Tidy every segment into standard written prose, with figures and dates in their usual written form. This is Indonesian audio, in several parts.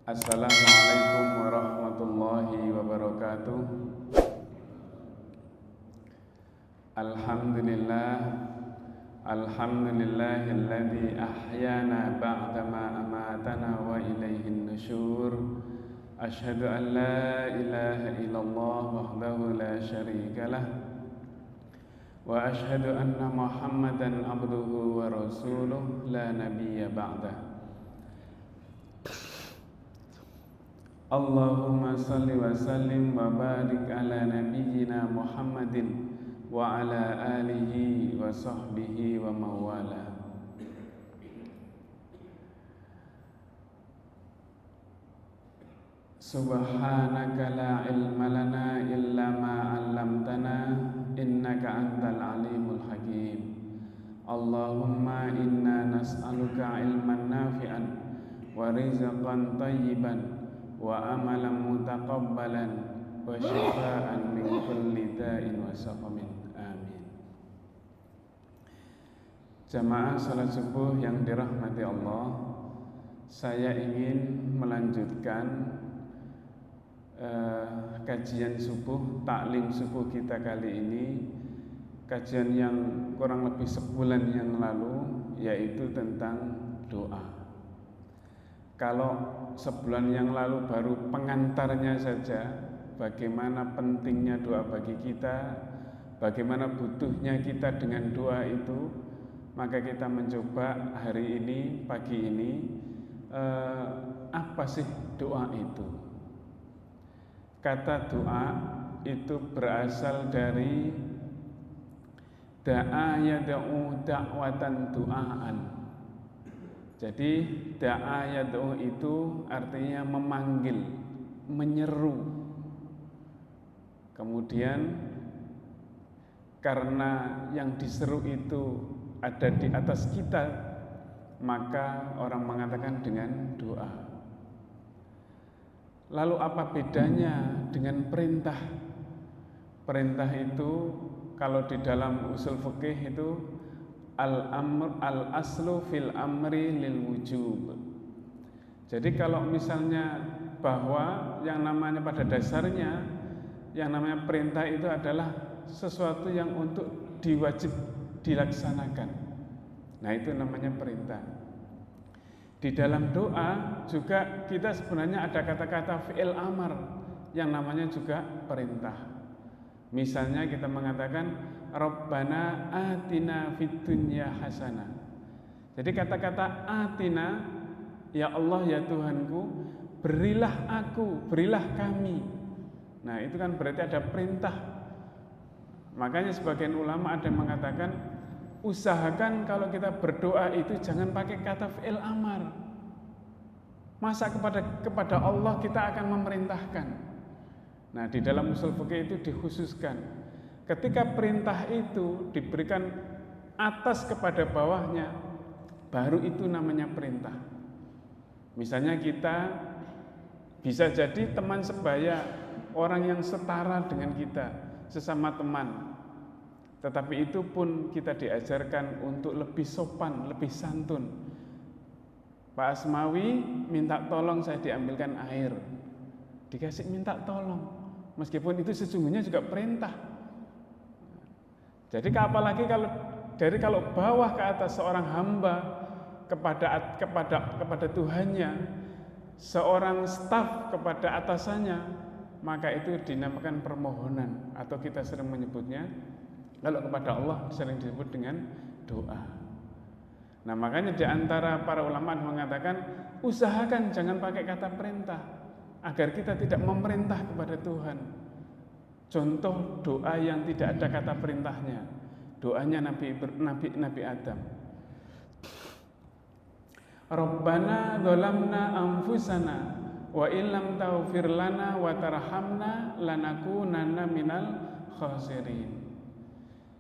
Assalamualaikum warahmatullahi wabarakatuh. Alhamdulillah, alhamdulillahilladzi ahyana ba'dama amatana wa ilaihin nusyur. Asyhadu an la ilaha illallah wahdahu la syarikalah wa asyhadu anna Muhammadan abduhu wa rasuluh la nabiyya ba'dah. Allahumma salli wa sallim wa barik ala nabiyyina Muhammadin wa ala alihi wa sahbihi wa mawala. Subhanaka la ilma lana illa ma 'allamtana innaka antal alimul hakim. Allahumma inna nas'aluka ilman nafi'an wa rizqan thayyiban wa amalan mutaqabbalan wa syifaan min kulli da'in wa saqamin. Amin. Jamaah salat subuh yang dirahmati Allah, saya ingin melanjutkan kajian subuh, taklim subuh kita kali ini, kajian yang kurang lebih sebulan yang lalu, yaitu tentang doa. Kalau sebulan yang lalu baru pengantarnya saja, bagaimana pentingnya doa bagi kita, bagaimana butuhnya kita dengan doa itu, maka kita mencoba hari ini, pagi ini, apa sih doa itu? Kata doa itu berasal dari da'a yad'u da'watan du'aan. Jadi da'a yad'u itu artinya memanggil, menyeru. Kemudian karena yang diseru itu ada di atas kita, maka orang mengatakan dengan doa. Lalu apa bedanya dengan perintah? Perintah itu kalau di dalam usul fikih itu al-aslu fil amri lil wujub. Jadi kalau misalnya bahwa yang namanya pada dasarnya yang namanya perintah itu adalah sesuatu yang untuk diwajib dilaksanakan. Nah, itu namanya perintah. Di dalam doa juga kita sebenarnya ada kata-kata fi'il amar yang namanya juga perintah. Misalnya kita mengatakan Rabbana atina fid dunya hasanah. Jadi kata-kata atina, ya Allah ya Tuhanku, berilah aku, berilah kami. Nah, itu kan berarti ada perintah. Makanya sebagian ulama ada yang mengatakan usahakan kalau kita berdoa itu jangan pakai kata fi'il amar. Masa kepada Allah kita akan memerintahkan. Nah, di dalam usul fikih itu dikhususkan. Ketika perintah itu diberikan atas kepada bawahnya, baru itu namanya perintah. Misalnya kita bisa jadi teman sebaya, orang yang setara dengan kita, sesama teman. Tetapi itu pun kita diajarkan untuk lebih sopan, lebih santun. Pak Asmawi minta tolong saya diambilkan air. Dikasih minta tolong. Meskipun itu sesungguhnya juga perintah. Jadi apalagi kalau bawah ke atas seorang hamba kepada Tuhannya, seorang staf kepada atasannya, maka itu dinamakan permohonan atau kita sering menyebutnya kalau kepada Allah sering disebut dengan doa. Nah, makanya di antara para ulama mengatakan usahakan jangan pakai kata perintah agar kita tidak memerintah kepada Tuhan. Contoh doa yang tidak ada kata perintahnya, doanya Nabi Adam. Rabbana dzalamna anfusana wa illam taghfir lana wa tarhamna lanakunanna minal khasirin.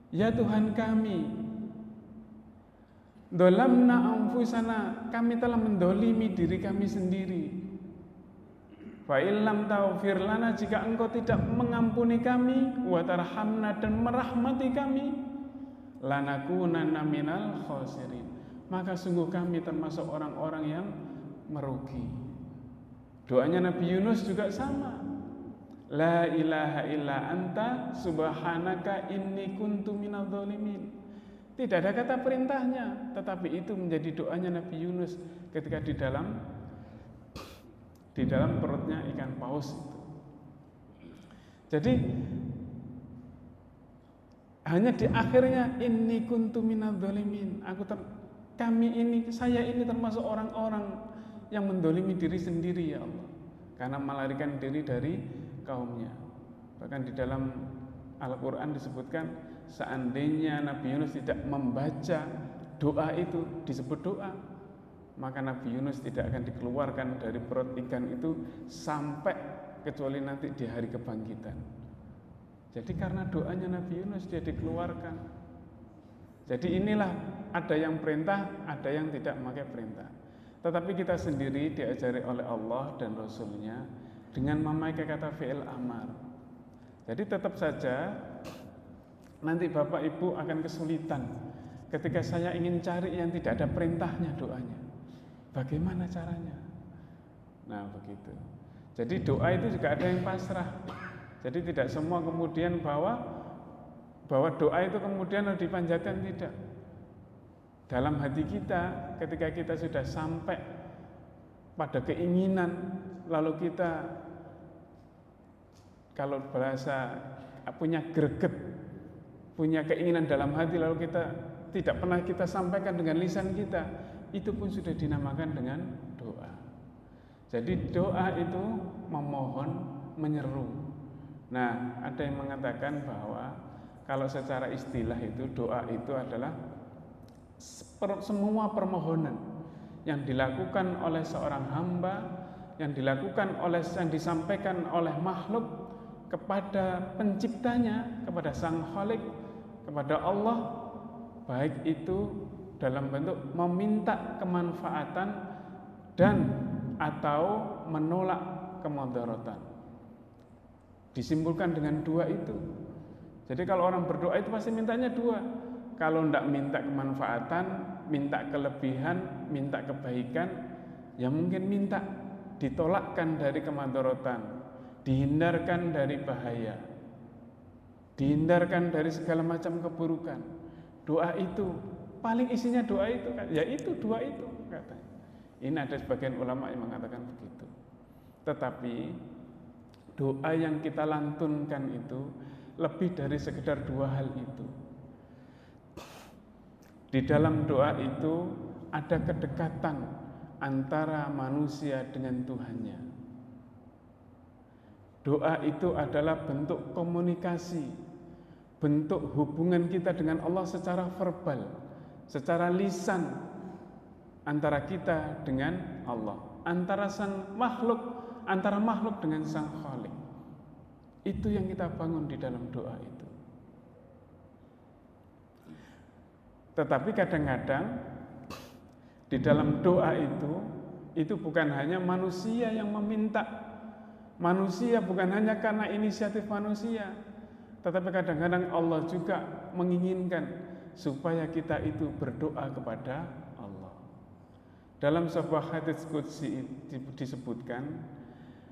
Ya Tuhan kami, dzalamna anfusana, kami telah mendolimi diri kami sendiri. Fa illam taghfir lana, jika engkau tidak mengampuni kami, wa tarhamna, dan merahmati kami, lanakunanna minal khasirin, maka sungguh kami termasuk orang-orang yang merugi. Doanya Nabi Yunus juga sama. La ilaha illa anta subhanaka inni kuntu minadz dzalimin. Tidak ada kata perintahnya, tetapi itu menjadi doanya Nabi Yunus ketika di dalam perutnya ikan paus itu. Jadi hanya di akhirnya inni kuntu minadz dzalimin. Saya ini termasuk orang-orang yang mendolimi diri sendiri ya Allah, karena melarikan diri dari kaumnya. Bahkan di dalam Al-Quran disebutkan, seandainya Nabi Yunus tidak membaca doa itu, disebut doa, maka Nabi Yunus tidak akan dikeluarkan dari perut ikan itu sampai kecuali nanti di hari kebangkitan. Jadi karena doanya Nabi Yunus dia dikeluarkan. Jadi inilah, ada yang perintah, ada yang tidak memakai perintah. Tetapi kita sendiri diajari oleh Allah dan Rasulnya dengan memakai kata fi'il amar. Jadi tetap saja nanti Bapak Ibu akan kesulitan ketika saya ingin cari yang tidak ada perintahnya doanya. Bagaimana caranya? Nah begitu. Jadi doa itu juga ada yang pasrah. Jadi tidak semua kemudian bahwa doa itu kemudian harus dipanjatkan, tidak. Dalam hati kita ketika kita sudah sampai pada keinginan, lalu kita kalau bahasa punya greget, punya keinginan dalam hati, lalu kita tidak pernah kita sampaikan dengan lisan kita, itu pun sudah dinamakan dengan doa. Jadi doa itu memohon, menyeru. Nah, ada yang mengatakan bahwa kalau secara istilah itu doa itu adalah semua permohonan yang dilakukan oleh seorang hamba, yang disampaikan oleh makhluk kepada penciptanya, kepada Sang Khalik, kepada Allah, baik itu dalam bentuk meminta kemanfaatan dan atau menolak kemudaratan. Disimpulkan dengan dua itu. Jadi kalau orang berdoa itu pasti mintanya dua. Kalau tidak minta kemanfaatan, minta kelebihan, minta kebaikan, ya mungkin minta ditolakkan dari kemudaratan, dihindarkan dari bahaya, dihindarkan dari segala macam keburukan. Doa itu paling isinya doa itu, ya itu doa itu katanya. Ini ada sebagian ulama yang mengatakan begitu. Tetapi doa yang kita lantunkan itu lebih dari sekedar dua hal itu. Di dalam doa itu ada kedekatan antara manusia dengan Tuhannya. Doa itu adalah bentuk komunikasi, bentuk hubungan kita dengan Allah secara verbal, secara lisan, antara kita dengan Allah, antara makhluk dengan Sang Khalik. Itu yang kita bangun di dalam doa itu. Tetapi kadang-kadang di dalam doa itu bukan hanya manusia yang meminta, manusia bukan hanya karena inisiatif manusia, tetapi kadang-kadang Allah juga menginginkan supaya kita itu berdoa kepada Allah. Dalam sebuah hadits qudsi disebutkan,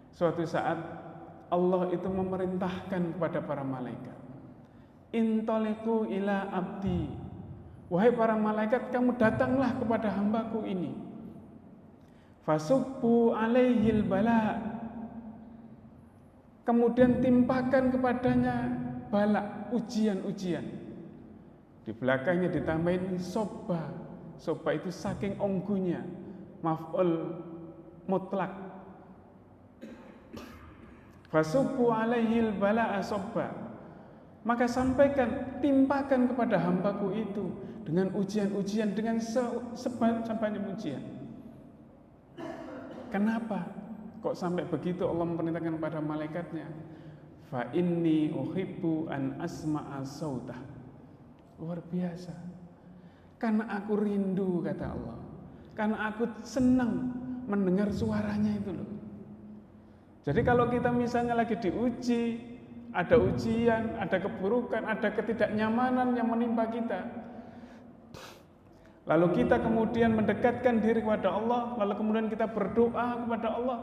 suatu saat Allah itu memerintahkan kepada para malaikat, intaliqu ila abdi, wahai para malaikat, kamu datanglah kepada hambaku ini, fasubbu alaihil bala, kemudian timpakan kepadanya bala, ujian-ujian. Di belakangnya ditambahin sobba. Sobba itu saking onggunya, maf'ul mutlak. Fasubbu alaihil bala sobba, maka sampaikan, timpakan kepada hambaku itu dengan ujian-ujian, dengan sebanyak ujian. Kenapa kok sampai begitu Allah memerintahkan pada malaikatnya? Fa inni uhibbu an asma'a sautah. Luar biasa. Karena aku rindu, kata Allah, karena aku senang mendengar suaranya itu loh. Jadi kalau kita misalnya lagi diuji, ada ujian, ada keburukan, ada ketidaknyamanan yang menimpa kita, lalu kita kemudian mendekatkan diri kepada Allah, lalu kemudian kita berdoa kepada Allah,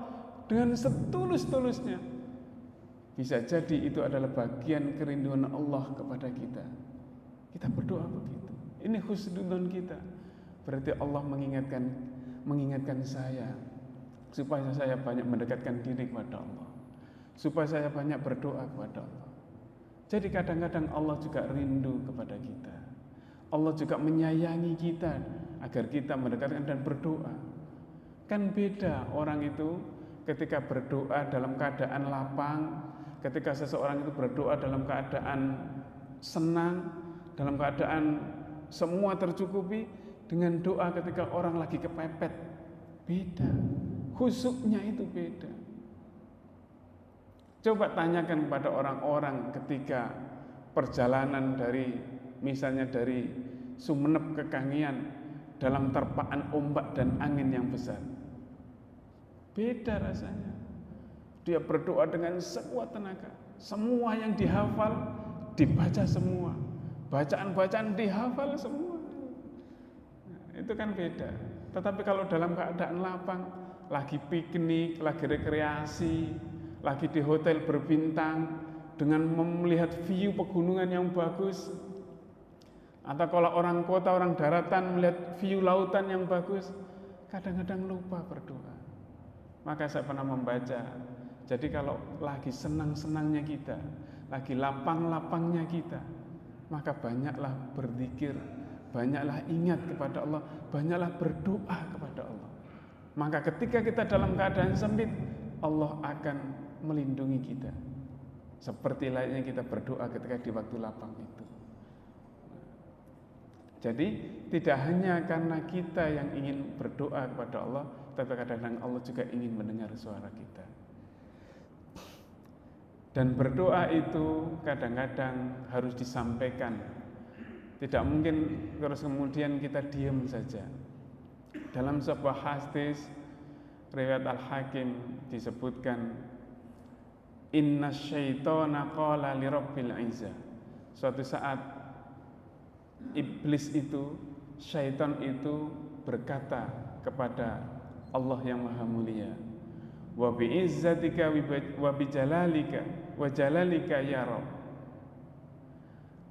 dengan setulus-tulusnya. Bisa jadi itu adalah bagian kerinduan Allah kepada kita. Kita berdoa begitu. Ini husnudzon kita. Berarti Allah mengingatkan saya supaya saya banyak mendekatkan diri kepada Allah, supaya saya banyak berdoa kepada Allah. Jadi kadang-kadang Allah juga rindu kepada kita. Allah juga menyayangi kita agar kita mendekatkan dan berdoa. Kan beda orang itu ketika berdoa dalam keadaan lapang, ketika seseorang itu berdoa dalam keadaan senang, dalam keadaan semua tercukupi, dengan doa ketika orang lagi kepepet. Beda, khusyuknya itu beda. Coba tanyakan kepada orang-orang ketika perjalanan misalnya dari Sumeneb ke Kangean dalam terpaan ombak dan angin yang besar. Beda rasanya. Dia berdoa dengan sekuat tenaga. Semua yang dihafal dibaca semua. Bacaan-bacaan dihafal semua. Nah, itu kan beda. Tetapi kalau dalam keadaan lapang, lagi piknik, lagi rekreasi, lagi di hotel berbintang dengan melihat view pegunungan yang bagus, atau kalau orang kota, orang daratan melihat view lautan yang bagus, kadang-kadang lupa berdoa. Maka saya pernah membaca, jadi kalau lagi senang-senangnya kita, lagi lapang-lapangnya kita, maka banyaklah berzikir, banyaklah ingat kepada Allah, banyaklah berdoa kepada Allah. Maka ketika kita dalam keadaan sempit, Allah akan melindungi kita. Seperti layaknya kita berdoa ketika di waktu lapang itu. Jadi tidak hanya karena kita yang ingin berdoa kepada Allah, tapi kadang-kadang Allah juga ingin mendengar suara kita. Dan berdoa itu kadang-kadang harus disampaikan. Tidak mungkin terus kemudian kita diam saja. Dalam sebuah hadis riwayat Al-Hakim disebutkan, inna syaitana qala li rabbil izzah. Suatu saat iblis itu, syaitan itu berkata kepada Allah yang maha mulia, wa bi izzatika wa bi jalalika wa jalalika ya Rabb,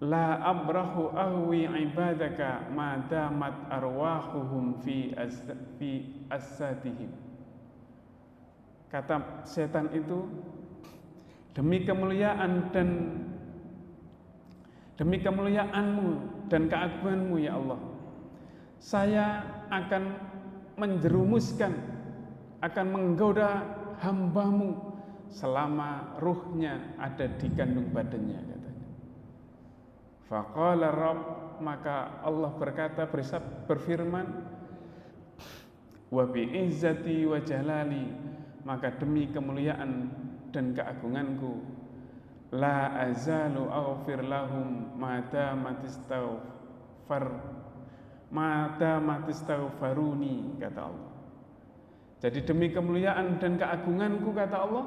la abrahu ahwi ibadaka ma damat arwahuhum fi asatihim. Kata setan itu, demi kemuliaanmu dan keagunganmu ya Allah, saya akan menjerumuskan, akan menggoda hambamu selama ruhnya ada di kandung badannya, katanya. Faqala Rabb, maka Allah berkata, berfirman, wa bi izzati wa jalali, maka demi kemuliaan dan keagunganku, la azalu aghfir lahum mata matistaghfaruni, kata Allah. Jadi demi kemuliaan dan keagunganku, kata Allah,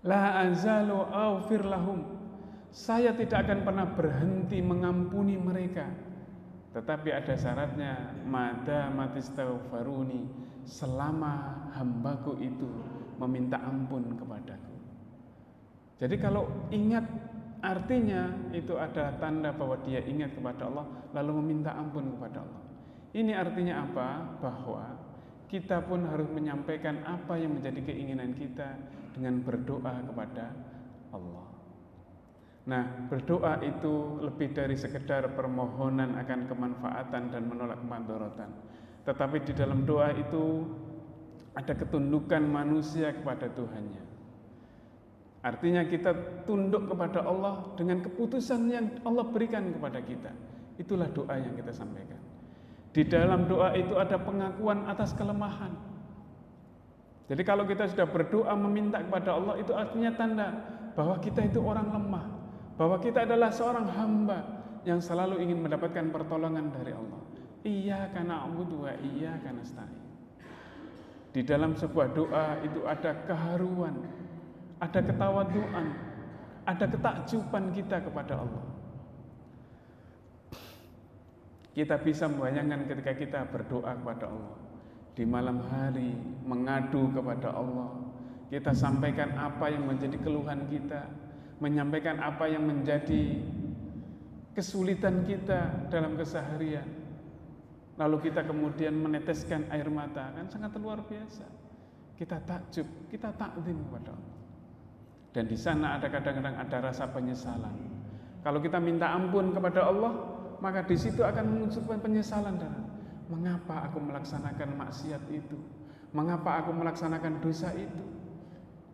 la azalu aghfir lahum, saya tidak akan pernah berhenti mengampuni mereka, tetapi ada syaratnya, mata matistaghfaruni, selama hambaku itu meminta ampun kepadaku. Jadi kalau ingat, artinya itu ada tanda bahwa dia ingat kepada Allah lalu meminta ampun kepada Allah. Ini artinya apa? Bahwa kita pun harus menyampaikan apa yang menjadi keinginan kita dengan berdoa kepada Allah. Nah, berdoa itu lebih dari sekedar permohonan akan kemanfaatan dan menolak kemadharatan. Tetapi di dalam doa itu ada ketundukan manusia kepada Tuhannya. Artinya kita tunduk kepada Allah dengan keputusan yang Allah berikan kepada kita. Itulah doa yang kita sampaikan. Di dalam doa itu ada pengakuan atas kelemahan. Jadi kalau kita sudah berdoa meminta kepada Allah, itu artinya tanda bahwa kita itu orang lemah, bahwa kita adalah seorang hamba yang selalu ingin mendapatkan pertolongan dari Allah. Iyyaka na'budu wa iyyaka nasta'in. Di dalam sebuah doa itu ada keharuan, ada ketawaduan, ada ketakjuban kita kepada Allah. Kita bisa membayangkan ketika kita berdoa kepada Allah, di malam hari mengadu kepada Allah. Kita sampaikan apa yang menjadi keluhan kita, menyampaikan apa yang menjadi kesulitan kita dalam keseharian. Lalu kita kemudian meneteskan air mata, kan sangat luar biasa. Kita takjub, kita takzim kepada Allah. Dan di sana ada kadang-kadang ada rasa penyesalan. Kalau kita minta ampun kepada Allah, maka di situ akan menunjukkan penyesalan. Mengapa aku melaksanakan maksiat itu? Mengapa aku melaksanakan dosa itu?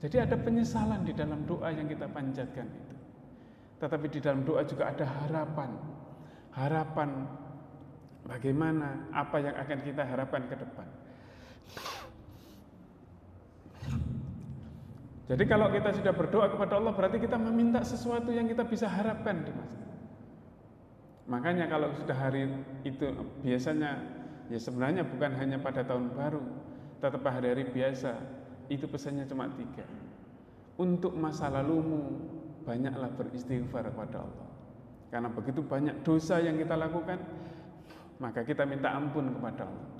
Jadi ada penyesalan di dalam doa yang kita panjatkan itu. Tetapi di dalam doa juga ada harapan. Harapan bagaimana, apa yang akan kita harapkan ke depan. Jadi kalau kita sudah berdoa kepada Allah, berarti kita meminta sesuatu yang kita bisa harapkan di masa. Makanya kalau sudah hari itu biasanya, ya sebenarnya bukan hanya pada tahun baru, tetapi hari-hari biasa, itu pesannya cuma 3. Untuk masa lalumu, banyaklah beristighfar kepada Allah. Karena begitu banyak dosa yang kita lakukan, maka kita minta ampun kepada Allah.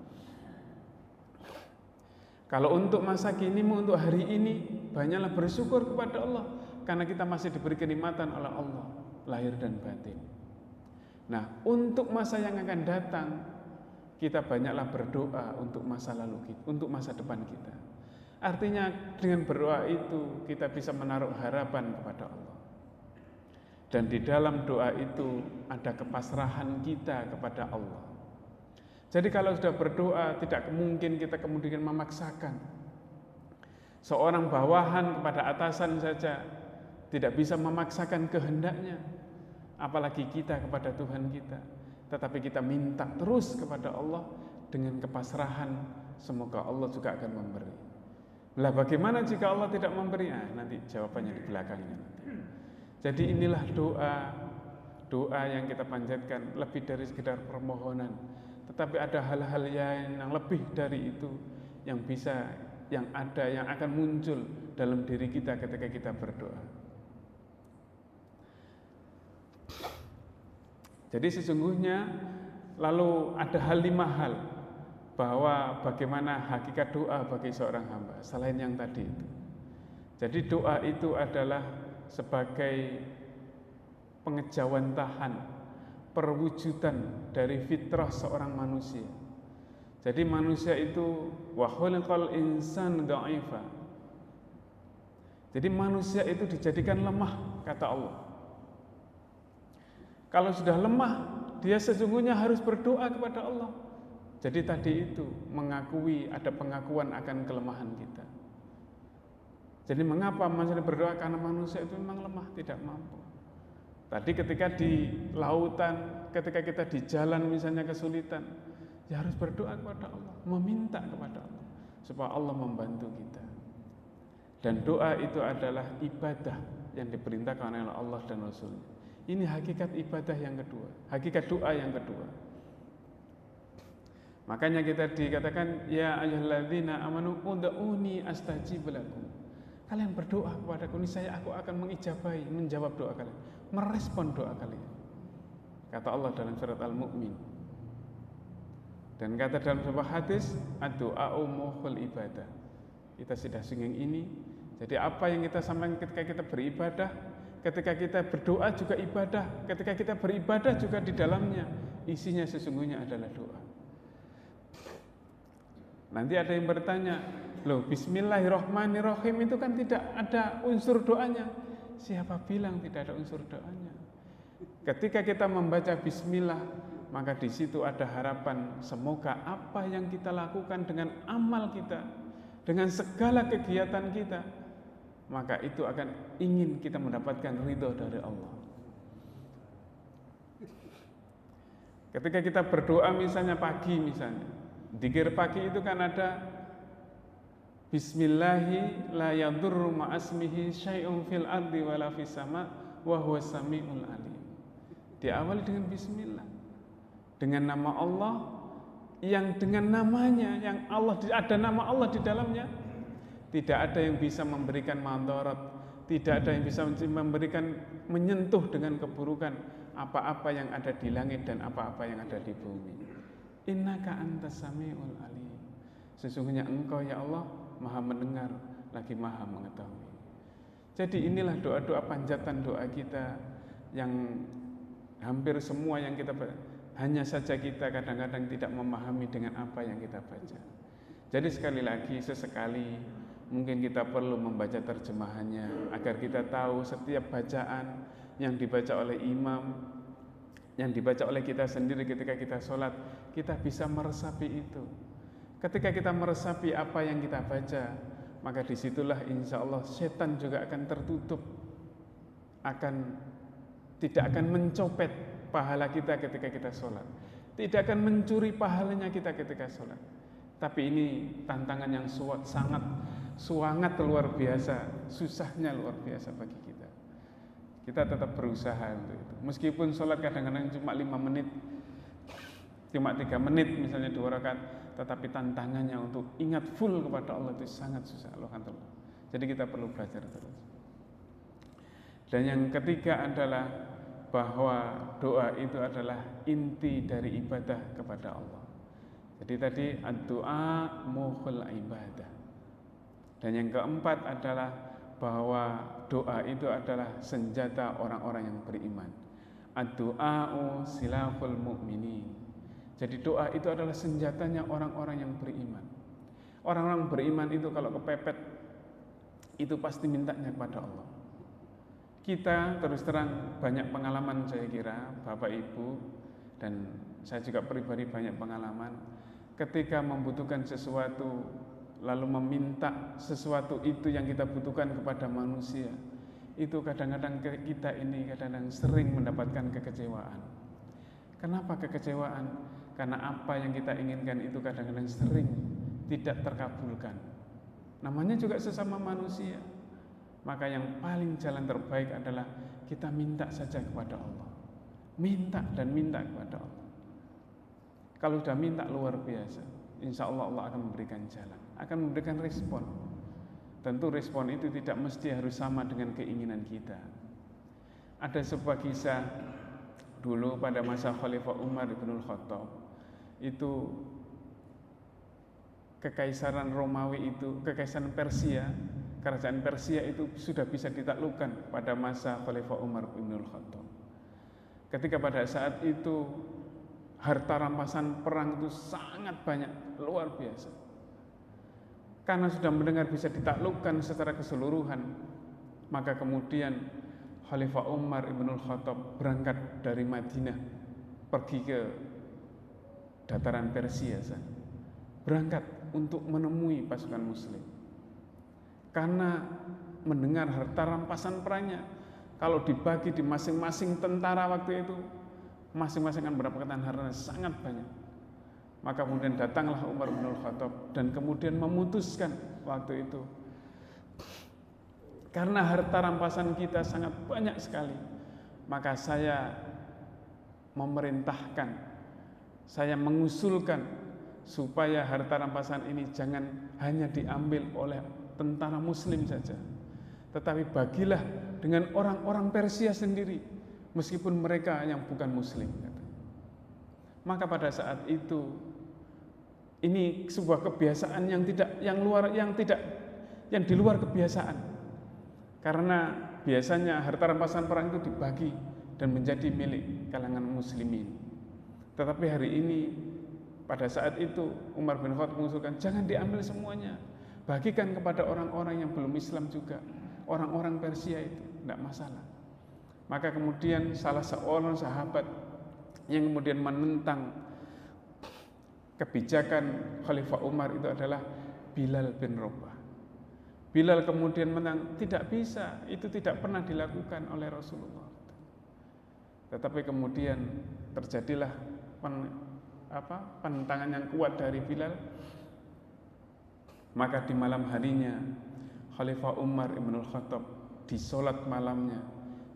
Kalau untuk masa kinimu, untuk hari ini, banyaklah bersyukur kepada Allah, karena kita masih diberi kenikmatan oleh Allah, lahir dan batin. Nah, untuk masa yang akan datang, kita banyaklah berdoa untuk masa lalu kita, untuk masa depan kita. Artinya dengan berdoa itu kita bisa menaruh harapan kepada Allah. Dan di dalam doa itu ada kepasrahan kita kepada Allah. Jadi kalau sudah berdoa, tidak mungkin kita kemudian memaksakan. Seorang bawahan kepada atasan saja tidak bisa memaksakan kehendaknya, apalagi kita kepada Tuhan kita. Tetapi kita minta terus kepada Allah dengan kepasrahan, semoga Allah juga akan memberi. Lah bagaimana jika Allah tidak memberi? Nanti jawabannya di belakangnya. Jadi inilah doa yang kita panjatkan, lebih dari sekedar permohonan, tetapi ada hal-hal yang lebih dari itu yang bisa, yang ada, yang akan muncul dalam diri kita ketika kita berdoa. Jadi sesungguhnya lalu ada 5 hal bahwa bagaimana hakikat doa bagi seorang hamba selain yang tadi itu. Jadi doa itu adalah sebagai pengejawantahan, perwujudan dari fitrah seorang manusia. Jadi manusia itu wa khuliqal insan dha'ifa. Jadi manusia itu dijadikan lemah, kata Allah. Kalau sudah lemah, dia sesungguhnya harus berdoa kepada Allah. Jadi tadi itu mengakui, ada pengakuan akan kelemahan kita. Jadi mengapa manusia berdoa? Karena manusia itu memang lemah, tidak mampu. Tadi ketika di lautan, ketika kita di jalan misalnya kesulitan, ya harus berdoa kepada Allah, meminta kepada Allah supaya Allah membantu kita. Dan doa itu adalah ibadah yang diperintahkan oleh Allah dan Rasul-Nya. Ini hakikat ibadah yang kedua, hakikat doa yang kedua. Makanya kita dikatakan ya ayyuhalladzina amanu ud'uni astajib lakum. Kalian berdoa kepadaku, niscaya aku akan mengijabahi, menjawab doa kalian, merespon doa kalian. Kata Allah dalam surat Al-Mu'min. Dan kata dalam sebuah hadis, ad-du'a'u mukhul ibadah. Kita sudah singgung ini. Jadi apa yang kita sampaikan ketika kita beribadah, ketika kita berdoa juga ibadah, ketika kita beribadah juga di dalamnya isinya sesungguhnya adalah doa. Nanti ada yang bertanya, loh bismillahirrahmanirrahim itu kan tidak ada unsur doanya. Siapa bilang tidak ada unsur doanya? Ketika kita membaca bismillah, maka di situ ada harapan semoga apa yang kita lakukan dengan amal kita, dengan segala kegiatan kita, maka itu akan ingin kita mendapatkan ridho dari Allah. Ketika kita berdoa misalnya pagi misalnya, dzikir pagi itu kan ada Bismillahi la yadurru ma'asmihi syai'un fil ardi wala fis sama' wa huwa sami'ul alim. Diawali dengan bismillah, dengan nama Allah, yang dengan namanya, yang Allah ada nama Allah di dalamnya, tidak ada yang bisa memberikan madarat, tidak ada yang bisa memberikan menyentuh dengan keburukan apa-apa yang ada di langit dan apa-apa yang ada di bumi. Innaka antas sami'ul alim. Sesungguhnya Engkau ya Allah Maha mendengar lagi Maha mengetahui. Jadi inilah doa-doa panjatan doa kita yang hampir semua yang kita baca. Hanya saja kita kadang-kadang tidak memahami dengan apa yang kita baca. Jadi sekali lagi sesekali mungkin kita perlu membaca terjemahannya agar kita tahu setiap bacaan yang dibaca oleh imam, yang dibaca oleh kita sendiri ketika kita sholat, kita bisa meresapi itu. Ketika kita meresapi apa yang kita baca, maka disitulah insya Allah setan juga akan tertutup, tidak akan mencopet pahala kita ketika kita sholat, tidak akan mencuri pahalanya kita ketika sholat. Tapi ini tantangan yang sangat luar biasa, susahnya luar biasa bagi kita. Kita tetap berusaha untuk itu. Meskipun sholat kadang-kadang cuma 5 menit, cuma 3 menit misalnya 2 rakaat, tetapi tantangannya untuk ingat full kepada Allah itu sangat susah. Jadi kita perlu belajar terus. Dan yang ketiga adalah bahwa doa itu adalah inti dari ibadah kepada Allah. Jadi tadi ad-du'a mukhul ibadah. Dan yang keempat adalah bahwa doa itu adalah senjata orang-orang yang beriman. Ad-du'a'u silahul mu'minin. Jadi doa itu adalah senjatanya orang-orang yang beriman. Orang-orang beriman itu kalau kepepet itu pasti mintanya kepada Allah. Kita terus terang banyak pengalaman, saya kira Bapak Ibu dan saya juga pribadi banyak pengalaman ketika membutuhkan sesuatu lalu meminta sesuatu itu yang kita butuhkan kepada manusia, itu kadang-kadang kita ini kadang-kadang sering mendapatkan kekecewaan. Kenapa kekecewaan? Karena apa yang kita inginkan itu kadang-kadang sering tidak terkabulkan. Namanya juga sesama manusia. Maka yang paling jalan terbaik adalah kita minta saja kepada Allah. Minta dan minta kepada Allah. Kalau sudah minta luar biasa, insya Allah Allah akan memberikan jalan, akan memberikan respon. Tentu respon itu tidak mesti harus sama dengan keinginan kita. Ada sebuah kisah dulu pada masa Khalifah Umar bin Khattab. Itu kekaisaran Romawi itu, kekaisaran Persia, kerajaan Persia itu sudah bisa ditaklukkan pada masa Khalifah Umar bin Khattab. Ketika pada saat itu harta rampasan perang itu sangat banyak, luar biasa. Karena sudah mendengar bisa ditaklukkan secara keseluruhan, maka kemudian Khalifah Umar bin Khattab berangkat dari Madinah pergi ke dataran Persia sana. Berangkat untuk menemui pasukan muslim. Karena mendengar harta rampasan perangnya, kalau dibagi di masing-masing tentara waktu itu, masing-masing akan mendapatkan harta sangat banyak. Maka kemudian datanglah Umar bin Khattab dan kemudian memutuskan waktu itu, karena harta rampasan kita sangat banyak sekali, maka saya memerintahkan, saya mengusulkan supaya harta rampasan ini jangan hanya diambil oleh tentara muslim saja, tetapi bagilah dengan orang-orang Persia sendiri, meskipun mereka yang bukan muslim. Maka pada saat itu, ini sebuah kebiasaan yang di luar kebiasaan. Karena biasanya harta rampasan perang itu dibagi dan menjadi milik kalangan muslimin. Tetapi hari ini, pada saat itu Umar bin Khattab mengusulkan jangan diambil semuanya, bagikan kepada orang-orang yang belum Islam juga, orang-orang Persia itu, tidak masalah. Maka kemudian salah seorang sahabat yang kemudian menentang kebijakan Khalifah Umar itu adalah Bilal bin Rabah. Bilal kemudian menang, tidak bisa, itu tidak pernah dilakukan oleh Rasulullah. Tetapi kemudian terjadilah penentangan yang kuat dari Bilal. Maka di malam harinya Khalifah Umar bin Khattab di sholat malamnya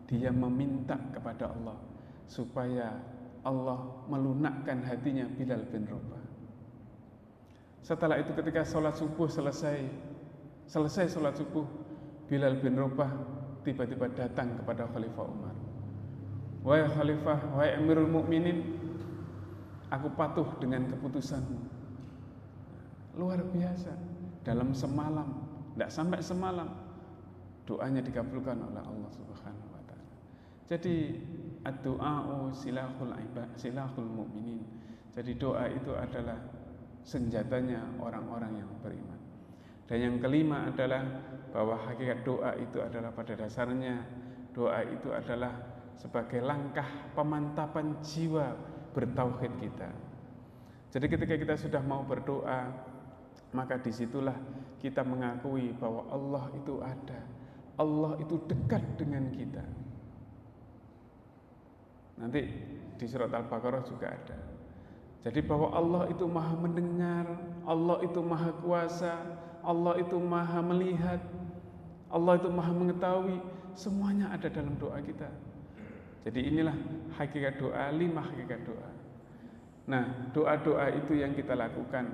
dia meminta kepada Allah supaya Allah melunakkan hatinya Bilal bin Rabah. Setelah itu ketika sholat subuh selesai sholat subuh, Bilal bin Rabah tiba-tiba datang kepada Khalifah Umar. Wahai Khalifah, wahai Amirul Mukminin, aku patuh dengan keputusanmu. luar biasa. Dalam semalam, tidak sampai semalam, doanya dikabulkan oleh Allah Subhanahu wa taala. Jadi ad-du'a'u silahul mu'minin. Jadi doa itu adalah senjatanya orang-orang yang beriman. Dan yang kelima adalah bahwa hakikat doa itu adalah pada dasarnya doa itu adalah sebagai langkah pemantapan jiwa bertauhid kita. Jadi ketika kita sudah mau berdoa, maka disitulah kita mengakui bahwa Allah itu ada, Allah itu dekat dengan kita. Nanti di surat Al-Baqarah juga ada. Jadi bahwa Allah itu maha mendengar, Allah itu maha kuasa, Allah itu maha melihat, Allah itu maha mengetahui, semuanya ada dalam doa kita. Jadi inilah hakikat doa, 5 hakikat doa. Nah, doa-doa itu yang kita lakukan.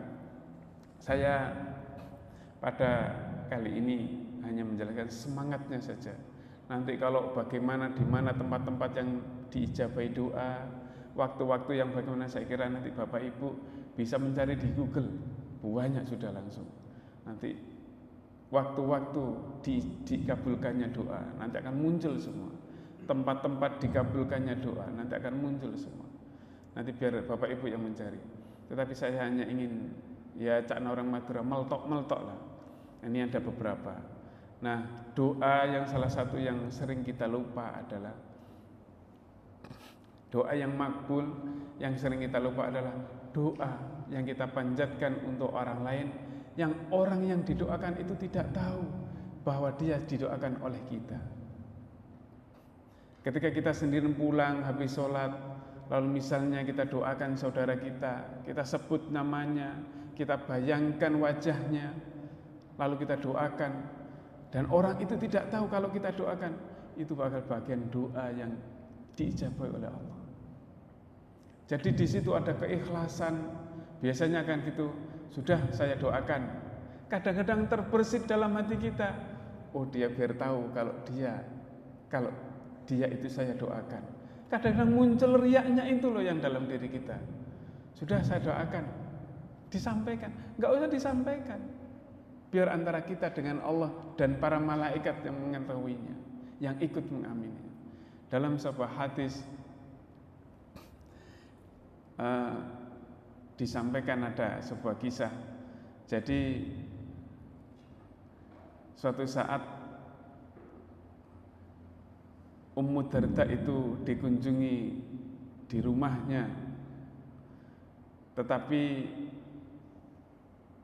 Saya pada kali ini hanya menjelaskan semangatnya saja. Nanti kalau bagaimana, di mana tempat-tempat yang diijabahi doa, waktu-waktu yang bagaimana, saya kira nanti Bapak Ibu bisa mencari di Google, banyak sudah langsung. Nanti waktu-waktu dikabulkannya doa, nanti akan muncul semua. Tempat-tempat dikabulkannya doa, nanti akan muncul semua. Nanti biar Bapak Ibu yang mencari. Tetapi saya hanya ingin, ya cakna orang Madura, meltok-meltok lah. Ini ada beberapa. Nah, doa yang salah satu yang sering kita lupa adalah doa yang makbul, yang sering kita lupa adalah doa yang kita panjatkan untuk orang lain, yang orang yang didoakan itu tidak tahu bahwa dia didoakan oleh kita. Ketika kita sendiri pulang habis sholat, lalu misalnya kita doakan saudara kita, kita sebut namanya, kita bayangkan wajahnya, lalu kita doakan, dan orang itu tidak tahu kalau kita doakan, itu bakal bagian doa yang diijabahi oleh Allah. Jadi di situ ada keikhlasan. Biasanya kan gitu, sudah saya doakan. Kadang-kadang terbersit dalam hati kita, oh dia biar tahu kalau dia itu saya doakan. Kadang-kadang muncul riaknya itu loh yang dalam diri kita. Sudah saya doakan, disampaikan, nggak usah disampaikan. Biar antara kita dengan Allah dan para malaikat yang mengetahuinya, yang ikut mengamini. Dalam sebuah hadis disampaikan ada sebuah kisah. Jadi suatu saat Ummu Darda itu dikunjungi di rumahnya, tetapi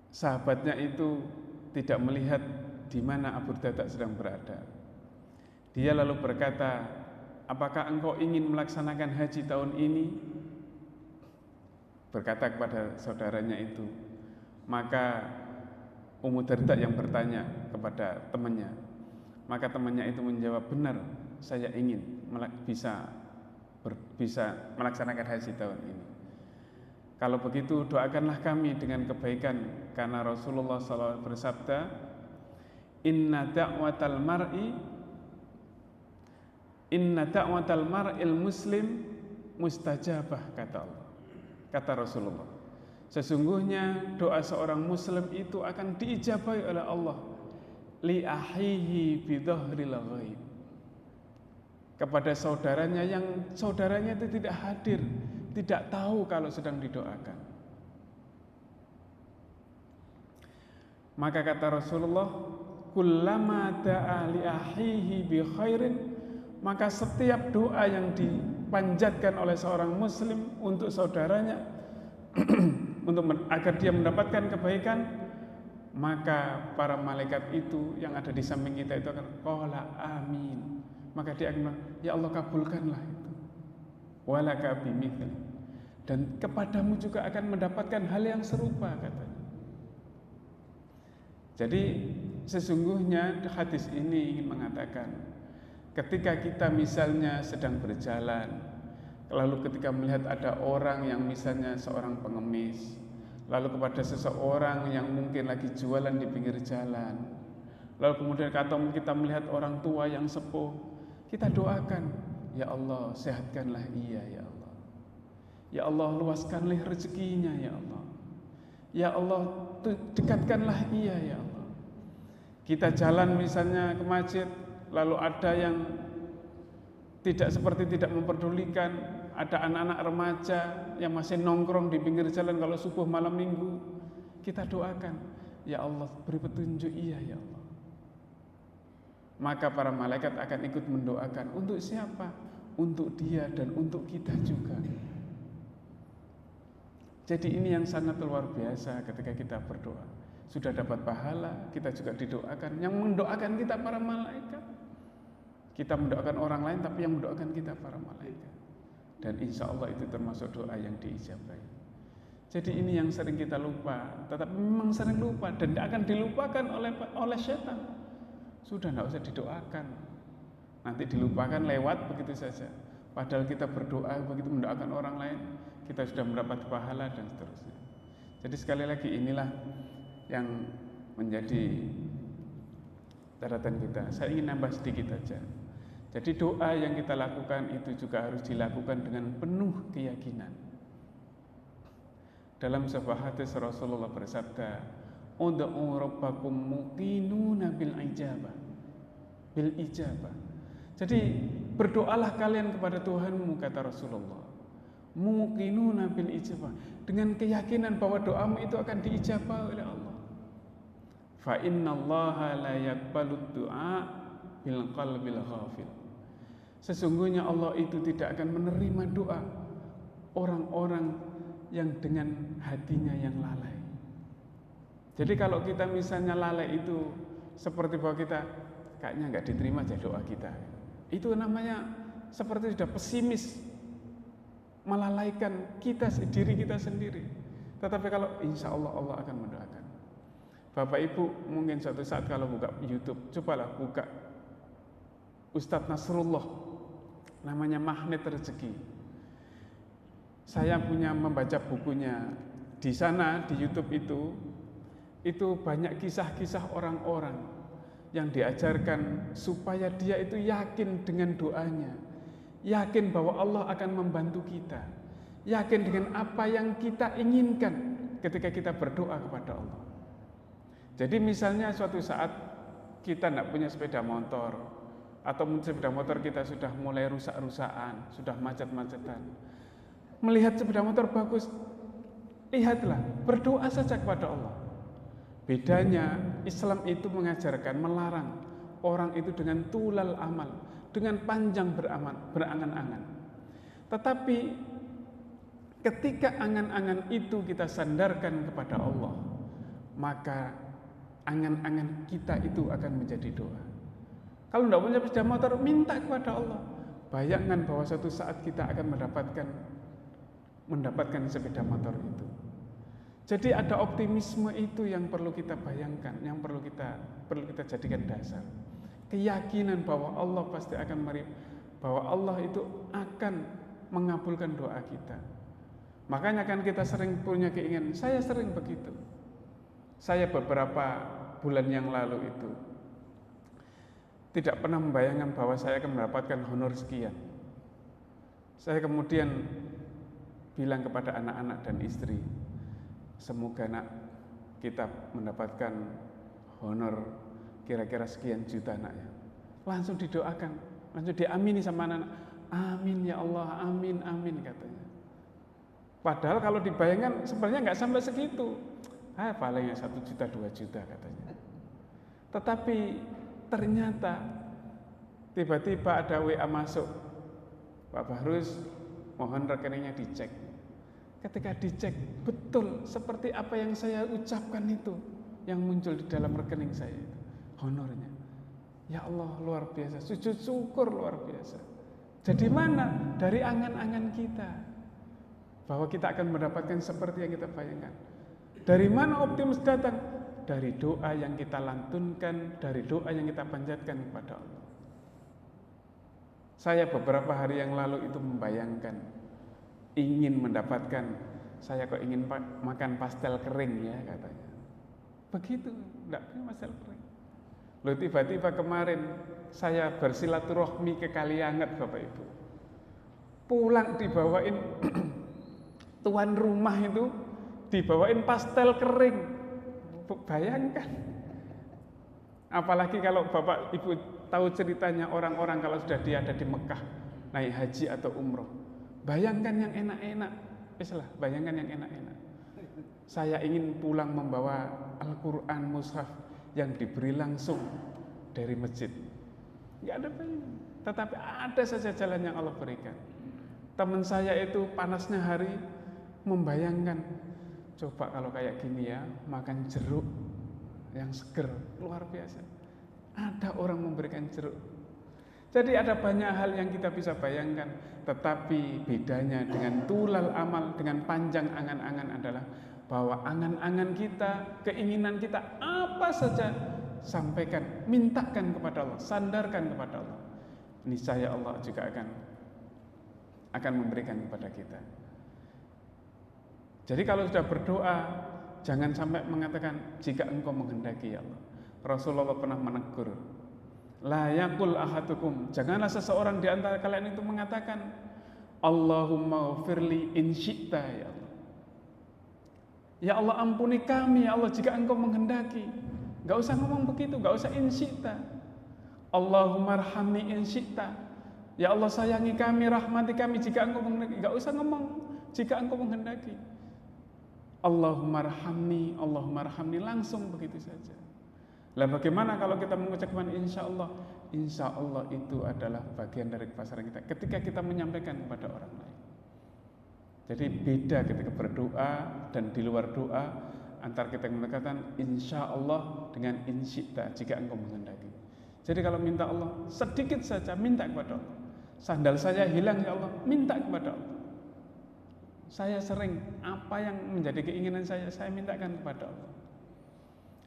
sahabatnya itu tidak melihat di mana Abu Darda sedang berada. Dia lalu berkata, apakah engkau ingin melaksanakan haji tahun ini? Berkata kepada saudaranya itu. Maka Ummu Darda yang bertanya kepada temannya. Maka temannya itu menjawab, benar, saya ingin bisa melaksanakan haji tahun ini. Kalau begitu doakanlah kami dengan kebaikan, karena Rasulullah SAW bersabda, Inna da'watal mar'il muslim mustajabah, kata Allah. Kata Rasulullah, sesungguhnya doa seorang muslim itu akan diijabahi oleh Allah li ahihi bidhahril ghaib, kepada saudaranya yang saudaranya itu tidak hadir, tidak tahu kalau sedang didoakan. Maka kata Rasulullah, kullama da'a li ahihi bi khairin, maka setiap doa yang dipanjatkan oleh seorang muslim untuk saudaranya agar dia mendapatkan kebaikan, maka para malaikat itu yang ada di samping kita itu akan qala amin. Maka dia akan, ya Allah kabulkanlah itu. Walaka bimithli, dan kepadamu juga akan mendapatkan hal yang serupa, katanya. Jadi sesungguhnya hadis ini ingin mengatakan, ketika kita misalnya sedang berjalan, lalu ketika melihat ada orang yang misalnya seorang pengemis, lalu kepada seseorang yang mungkin lagi jualan di pinggir jalan, lalu kemudian kita melihat orang tua yang sepuh, kita doakan, ya Allah sehatkanlah ia, ya Allah. Ya Allah luaskanlah rezekinya, ya Allah. Ya Allah, dekatkanlah ia ya Allah. Kita jalan misalnya ke masjid, lalu ada yang tidak memperdulikan, ada anak-anak remaja yang masih nongkrong di pinggir jalan kalau subuh malam minggu. Kita doakan, ya Allah beri petunjuk ia ya Allah. Maka para malaikat akan ikut mendoakan. Untuk siapa? Untuk dia dan untuk kita juga. Jadi ini yang sangat luar biasa ketika kita berdoa. Sudah dapat pahala, kita juga didoakan. Yang mendoakan kita para malaikat. Kita mendoakan orang lain, tapi yang mendoakan kita para malaikat. Dan insya Allah itu termasuk doa yang diijabahi. Jadi ini yang sering kita lupa, tetapi memang sering lupa dan akan dilupakan oleh setan. Sudah tidak usah didoakan, nanti dilupakan lewat begitu saja. Padahal kita berdoa begitu mendoakan orang lain, kita sudah mendapat pahala dan seterusnya. Jadi sekali lagi inilah yang menjadi catatan kita. Saya ingin nambah sedikit saja. Jadi doa yang kita lakukan itu juga harus dilakukan dengan penuh keyakinan. Dalam sebuah hadis Rasulullah bersabda, "Ud'u rabbakum muqinuna bil ijabah." Jadi berdoalah kalian kepada Tuhanmu, kata Rasulullah. Muqinuna bil ijabah, dengan keyakinan bahwa doamu itu akan diijabah oleh Allah. Fa innallaha la yaqbalu du'a bil qalbil ghafil. Sesungguhnya Allah itu tidak akan menerima doa orang-orang yang dengan hatinya yang lalai. Jadi kalau kita misalnya lalai itu seperti bahwa kita kayaknya nggak diterima aja doa kita. Itu namanya seperti sudah pesimis, melalaikan diri kita sendiri. Tetapi kalau insya Allah Allah akan mendoakan. Bapak Ibu mungkin suatu saat kalau buka YouTube, cobalah buka Ustadz Nasrullah, namanya Magnet Rezeki. Saya punya membaca bukunya. Di sana di YouTube itu banyak kisah-kisah orang-orang yang diajarkan supaya dia itu yakin dengan doanya, yakin bahwa Allah akan membantu kita, yakin dengan apa yang kita inginkan ketika kita berdoa kepada Allah. Jadi misalnya suatu saat kita tidak punya sepeda motor, atau sepeda motor kita sudah mulai rusak-rusakan, sudah macet-macetan. Melihat sepeda motor bagus, lihatlah, berdoa saja kepada Allah. Bedanya Islam itu mengajarkan, melarang orang itu dengan tulal amal, dengan panjang berangan-angan. Tetapi ketika angan-angan itu kita sandarkan kepada Allah, maka angan-angan kita itu akan menjadi doa. Kalau tidak punya sepeda motor, minta kepada Allah. Bayangkan bahwa suatu saat kita akan mendapatkan sepeda motor itu. Jadi ada optimisme itu yang perlu kita bayangkan, yang perlu kita jadikan dasar. Keyakinan bahwa Allah pasti akan bahwa Allah itu akan mengabulkan doa kita. Makanya kan kita sering punya keinginan, saya sering begitu. Saya beberapa bulan yang lalu itu tidak pernah membayangkan bahwa saya akan mendapatkan honor sekian. Saya kemudian bilang kepada anak-anak dan istri, semoga nak kita mendapatkan honor kira-kira sekian juta nak ya. Langsung didoakan, langsung diamini sama anak-anak. Amin ya Allah, amin, amin katanya. Padahal kalau dibayangkan sebenarnya nggak sampai segitu. Palingnya 1 juta, 2 juta katanya. Tetapi ternyata tiba-tiba ada WA masuk, Pak Bahrus, mohon rekeningnya dicek. Ketika dicek, betul seperti apa yang saya ucapkan itu yang muncul di dalam rekening saya itu, honornya. Ya Allah, luar biasa, sujud syukur luar biasa. Jadi mana? Dari angan-angan kita, bahwa kita akan mendapatkan seperti yang kita bayangkan. Dari mana optimis datang? Dari doa yang kita lantunkan, dari doa yang kita panjatkan kepada Allah. Saya beberapa hari yang lalu itu membayangkan, ingin mendapatkan, saya kok ingin makan pastel kering ya katanya. Begitu, enggak punya pastel kering. Lalu tiba-tiba kemarin saya bersilaturahmi ke Kalianget Bapak Ibu. Pulang dibawain tuan rumah itu dibawain pastel kering. Bayangkan. Apalagi kalau Bapak Ibu tahu ceritanya orang-orang kalau sudah dia ada di Mekah naik haji atau umroh. Bayangkan yang enak-enak. Bayangkan yang enak-enak. Saya ingin pulang membawa Al-Quran mushaf yang diberi langsung dari masjid. Enggak ada bayangan. Tetapi ada saja jalan yang Allah berikan. Teman saya itu panasnya hari membayangkan, coba kalau kayak gini ya, makan jeruk yang seger, luar biasa. Ada orang memberikan jeruk. Jadi ada banyak hal yang kita bisa bayangkan. Tetapi bedanya dengan tulal amal, dengan panjang angan-angan adalah bahwa angan-angan kita, keinginan kita apa saja sampaikan, mintakan kepada Allah, sandarkan kepada Allah. Niscaya Allah juga akan memberikan kepada kita. Jadi kalau sudah berdoa, jangan sampai mengatakan jika engkau menghendaki ya Allah. Rasulullah pernah menegur, la yaqul ahadukum, janganlah seseorang di antara kalian itu mengatakan Allahumma ghfirli in syi'ta ya Allah. Ya Allah ampuni kami ya Allah jika engkau menghendaki. Enggak usah ngomong begitu, enggak usah in syi'ta. Allahumma arhamni in syi'ta. Ya Allah sayangi kami, rahmati kami jika engkau menghendaki. Enggak usah ngomong jika engkau menghendaki. Allahumma arhamni, langsung begitu saja. Lah bagaimana kalau kita mengucapkan insya Allah? Insya Allah itu adalah bagian dari kepasaran kita ketika kita menyampaikan kepada orang lain. Jadi beda ketika berdoa dan di luar doa antara kita mengatakan insya Allah dengan insyita jika engkau menghendaki. Jadi kalau minta Allah sedikit saja minta kepada Allah. Sandal saya hilang ya Allah, minta kepada Allah. Saya sering apa yang menjadi keinginan saya mintakan kepada Allah.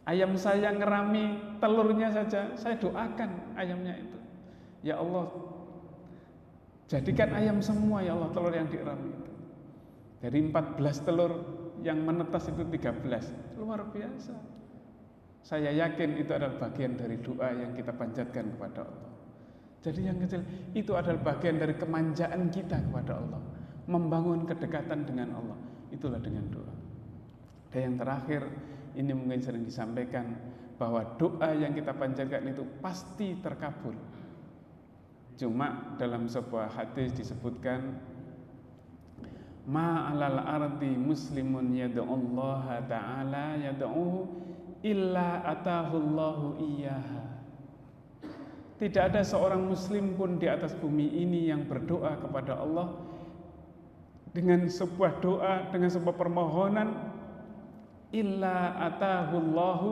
Ayam saya ngerami telurnya saja, saya doakan ayamnya itu. Ya Allah, jadikan ayam semua ya Allah telur yang dirami itu. Dari 14 telur yang menetas itu 13. Luar biasa. Saya yakin itu adalah bagian dari doa yang kita panjatkan kepada Allah. Jadi yang kecil itu adalah bagian dari kemanjaan kita kepada Allah. Membangun kedekatan dengan Allah, itulah dengan doa. Dan yang terakhir, ini mungkin sering disampaikan bahwa doa yang kita panjatkan itu pasti terkabul. Cuma dalam sebuah hadis disebutkan, ma'alal ardi muslimun yad'ullaha ta'ala yad'uhu illa atahullahu iyyaha. Tidak ada seorang muslim pun di atas bumi ini yang berdoa kepada Allah dengan sebuah doa, dengan sebuah permohonan, illa atahullahu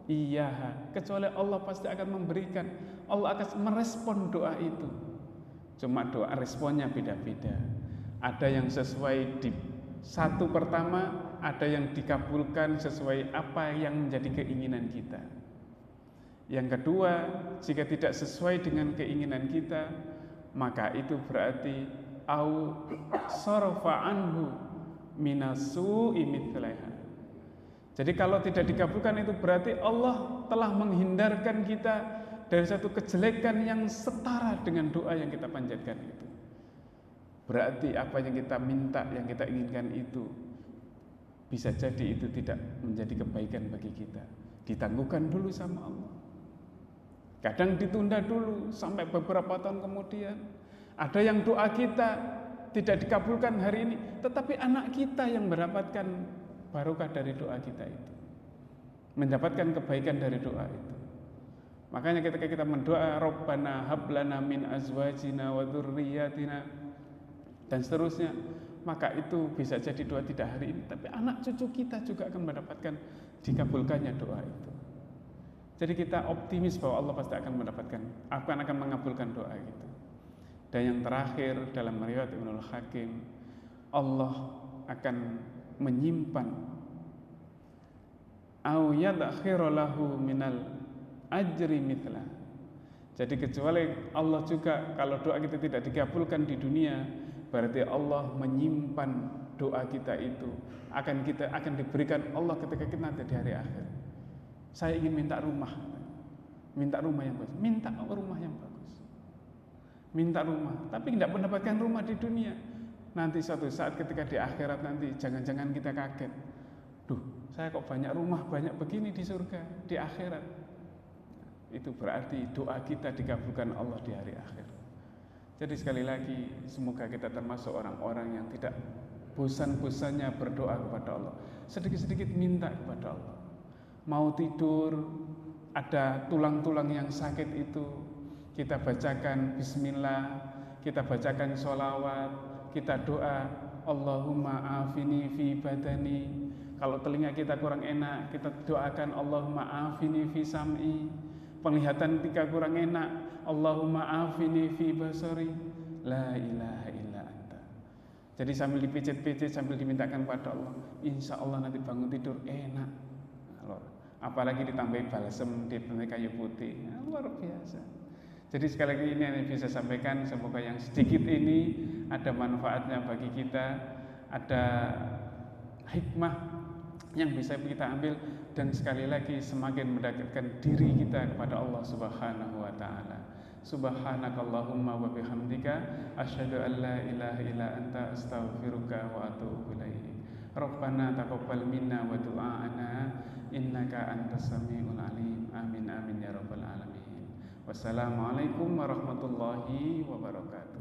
iyyaha, kecuali Allah pasti akan memberikan, Allah akan merespon doa itu. Cuma doa responnya beda-beda. Ada yang sesuai di satu pertama, ada yang dikabulkan sesuai apa yang menjadi keinginan kita. Yang kedua, jika tidak sesuai dengan keinginan kita, maka itu berarti au sarfa anhu minasu'i mithlaiha. Jadi kalau tidak dikabulkan itu berarti Allah telah menghindarkan kita dari satu kejelekan yang setara dengan doa yang kita panjatkan itu. Berarti apa yang kita minta, yang kita inginkan itu bisa jadi itu tidak menjadi kebaikan bagi kita. Ditangguhkan dulu sama Allah. Kadang ditunda dulu sampai beberapa tahun kemudian. Ada yang doa kita tidak dikabulkan hari ini, tetapi anak kita yang mendapatkan barokah dari doa kita itu, mendapatkan kebaikan dari doa itu. Makanya ketika kita mendoa Rabbana hablana min azwajina wa dzurriyyatina dan seterusnya, maka itu bisa jadi doa tidak hari ini, tapi anak cucu kita juga akan mendapatkan dikabulkannya doa itu. Jadi kita optimis bahwa Allah pasti akan akan mengabulkan doa itu. Dan yang terakhir dalam riwayat Ibnul Hakim, Allah akan menyimpan au yadkhiru lahu minal ajri mithla. Jadi kecuali Allah juga kalau doa kita tidak dikabulkan di dunia, berarti Allah menyimpan doa kita itu akan diberikan Allah ketika kita nanti di hari akhir. Saya ingin minta rumah yang bagus, minta rumah yang bagus. Minta rumah, tapi tidak mendapatkan rumah di dunia. Nanti suatu saat ketika di akhirat nanti jangan-jangan kita kaget. Duh, saya kok banyak rumah, banyak begini di surga, di akhirat. Itu berarti doa kita dikabulkan Allah di hari akhir. Jadi sekali lagi, semoga kita termasuk orang-orang yang tidak bosan-bosannya berdoa kepada Allah. Sedikit-sedikit minta kepada Allah. Mau tidur, ada tulang-tulang yang sakit itu, kita bacakan bismillah, kita bacakan sholawat, kita doa, Allahumma afini fi badani. Kalau telinga kita kurang enak, kita doakan Allahumma afini fi sam'i. Penglihatan kita kurang enak, Allahumma afini fi basari. La ilaha illa anta. Jadi sambil dipijit-pijit, sambil dimintakan kepada Allah, insya Allah nanti bangun tidur enak. Apalagi ditambahi balsem di kayu putih, luar biasa. Jadi sekali lagi ini yang bisa sampaikan, semoga yang sedikit ini ada manfaatnya bagi kita, ada hikmah yang bisa kita ambil, dan sekali lagi semakin mendekatkan diri kita kepada Allah Subhanahu wa taala. Subhanakallahumma wa bihamdika asyhadu an la ilaha illa anta astaghfiruka wa atubu ilaik. Rabbana taqabbal minna wa du'ana innaka antas samiul alim. Amin amin ya rabbal alamin. Wassalamualaikum warahmatullahi wabarakatuh.